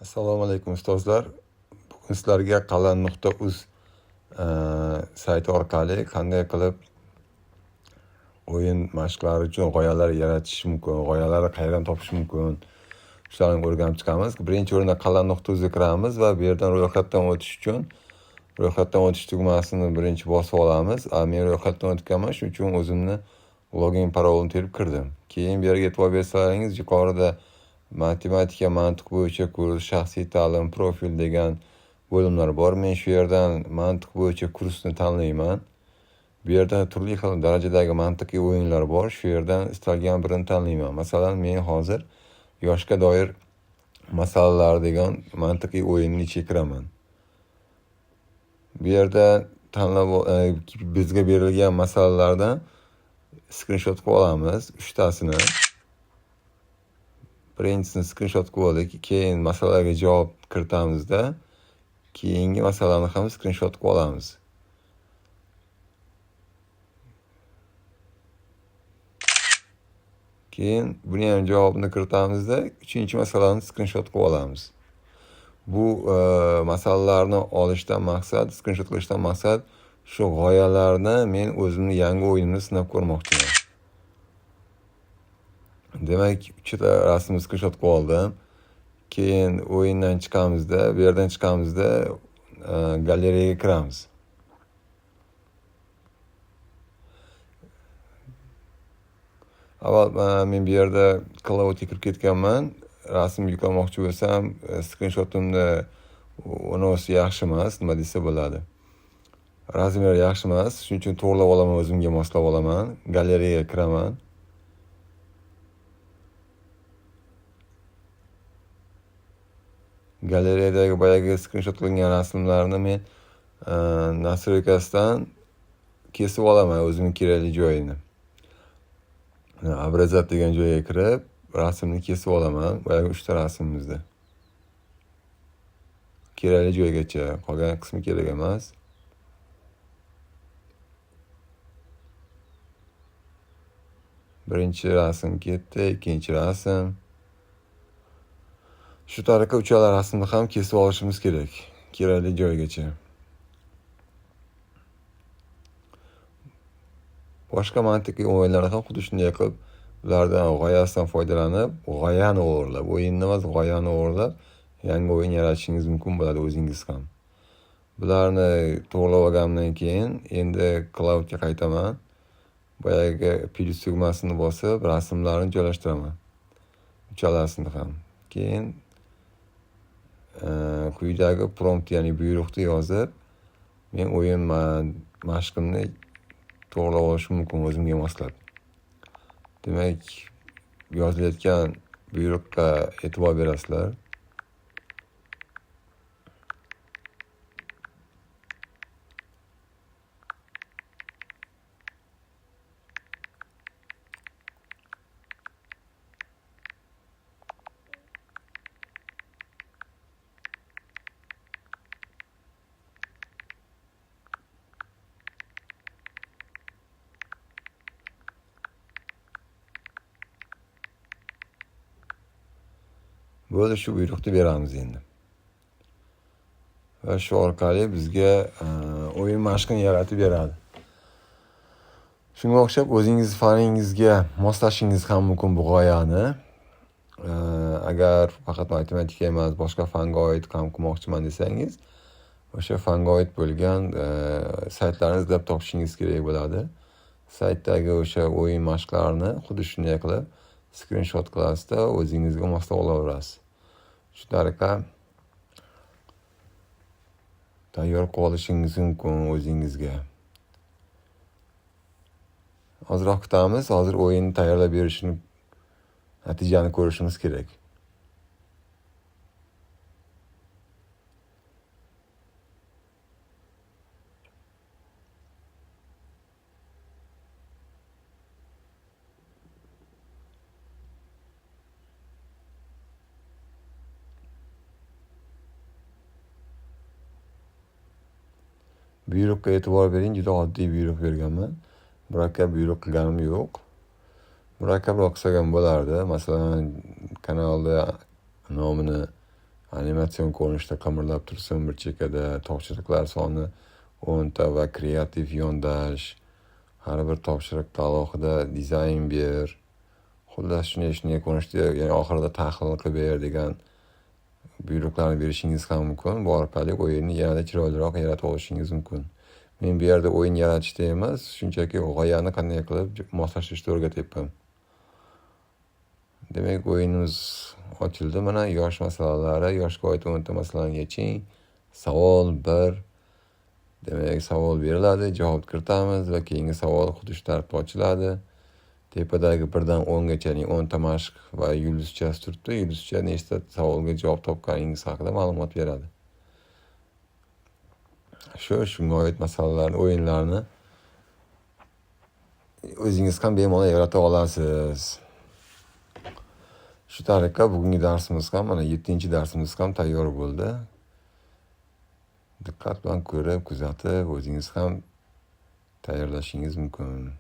Assalomu alaykum ustozlar. Bugun sizlarga qalan.uz sayti orqali qanday qilib o'yin mashqlari uchun g'oyalar yaratish mumkin, g'oyalarni qayerdan topish mumkin, shularni o'rganib chiqamiz. Birinchi o'rinda qalan.uzga kiramiz va bu yerdan ro'yxatdan o'tish uchun ro'yxatdan o'tish tugmasini birinchi bosib olamiz. Men ro'yxatdan o'tganman, shuning uchun o'zimni login parolini terib kirdim. Keyin bu yerga e'tibor bersalaringiz, yuqorida matematika, mantiq bo'yicha kurs, shaxsiy ta'lim, profil degan bo'limlar bor. Men shu yerdan mantiq bo'yicha kursni tanlayman. Bu yerda turli xil darajadagi mantiqiy o'yinlar bor. Shu yerdan istalgan birini tanlayman. Masalan, men hozir yoshga doir masalalar degan mantiqiy o'yinni ichiga kiraman. Bu yerda tanlab bizga berilgan masalalardan screenshot qilib olamiz, 3 tasini. Birinchisini screenshot qilib oldik, keyin masalaga javob kiritamizda, keyingi masalani ham screenshot qilib olamiz. Keyin buni ham javobini kiritamizda, 3-masalani screenshot qilib olamiz. Bu masalalarni olishdan maqsad, screenshot qilishdan maqsad shu g'oyalarni men o'zimni yangi o'yinimni sinab ko'rmoqchiman. Demak, 3 rasmni screenshot qilib oldim. Keyin o'yindan chiqamizda, bu yerdan chiqamizda galereyaga kiramiz. Avval men bu yerda cloudga kirib ketganman. Rasm yuklamoqchi bo'lsam, screenshotimda unisi yaxshi emas, nima desa bo'ladi. Razmer yaxshi emas, shuning uchun to'g'rilab olaman, o'zimga moslab olaman. Galereyaga kiraman. Galereyadagi boyagi screenshot qilingan rasmlarni men nastroykasidan kesib olaman o'zimning kerakli joyini. Образать degan joyga kirib, rasmni kesib olaman. Boyagi 3 ta rasmimizda. Kerakli joygacha, qolgan qismi kerak emas. Birinchi rasm ketdi, ikkinchi rasm. Shu tariqa uchala rasmni ham kesib olishimiz kerak, kerakli joygacha. Boshqa mantiqiy o'yinlarni ham xuddi shunday qilib, ulardan g'oyasidan foydalanib, g'oyani o'g'irlab, o'yinni emas, g'oyani o'g'irlab, yangi o'yin yaratishingiz mumkin bo'ladi o'zingiz ham. Bularni to'g'rilab olgandan keyin endi cloudga qaytaman. Boyagi plus tugmasini bosib, rasmlarni joylashtiraman. Uchalasini ham. Keyin quyidagi prompt, ya'ni buyruqni yozib, men o'yin mashqimni to'g'rilab olishim mumkin o'zimga moslab. Demak, yozilayotgan buyruqqa e'tibor berasizlar. Bo'ldi, shu buyruqni beramiz endi. Va shu orqali bizga o'yin mashqini yaratib beradi. Shunga o'xshab o'zingiz faningizga moslashingiz ham mumkin bu g'oyani. Agar faqat matematika emas, boshqa fanga oid ham qilmoqchiman desangiz, o'sha fanga oid bo'lgan saytlarni izlab topishingiz kerak bo'ladi. Saytdagi o'sha o'yin mashqlarini xuddi shunday qilib screenshot qilasizda, o'zingizga moslab olaverasiz. Shu tariqa tayyor qilib olishingiz mumkin o'zingizga. Ozroq kutamiz, hozir o'yinni tayyorlab berishini, natijani ko'rishimiz kerak. Buyruqqa e'tibor bering, juda oddiy buyruq berganman. Murakkab buyruq qilganim yo'q. Murakkabroq qilsam bo'lardi. Masalan, kanalda nomini animatsion ko'rinishda qimirlab tursin bir chekkada, topshiriqlar soni 10 ta va kreativ yondash, har bir topshiriqqa alohida dizayn ber, xullas shunday ko'rinishda, ya'ni oxirida tahlil qilib ber degan buyruqlarni berishingiz ham mumkin. Bu orqali o'yinni yanada chiroyliroq yaratib olishingiz mumkin. Men bu yerda o'yin yaratishda emas, shunchaki g'oyani qanday qilib moslashtirishni o'rgatyapman. Demak, o'yinimiz ochildi. Mana yosh masalalari, yoshga oid 10 ta masalani yeching. Savol 1. Demak, savol beriladi, javob kiritamiz va keyingi savol xuddi shu tartibda ochiladi. Tepadagi 1 dan 10 gachaning 10 ta mashq va yulduzchasi turibdi. Yulduzcha nechta savolga javob topganingiz haqida ma'lumot beradi. Shunga oid masalalarni, o'yinlarni o'zingiz ham bemalol yarata olasiz. Shu tariqa bugungi darsimiz ham, mana 7-darsimiz ham tayyor bo'ldi. Diqqat bilan ko'rib, kuzatib, o'zingiz ham tayyorlashingiz mumkin.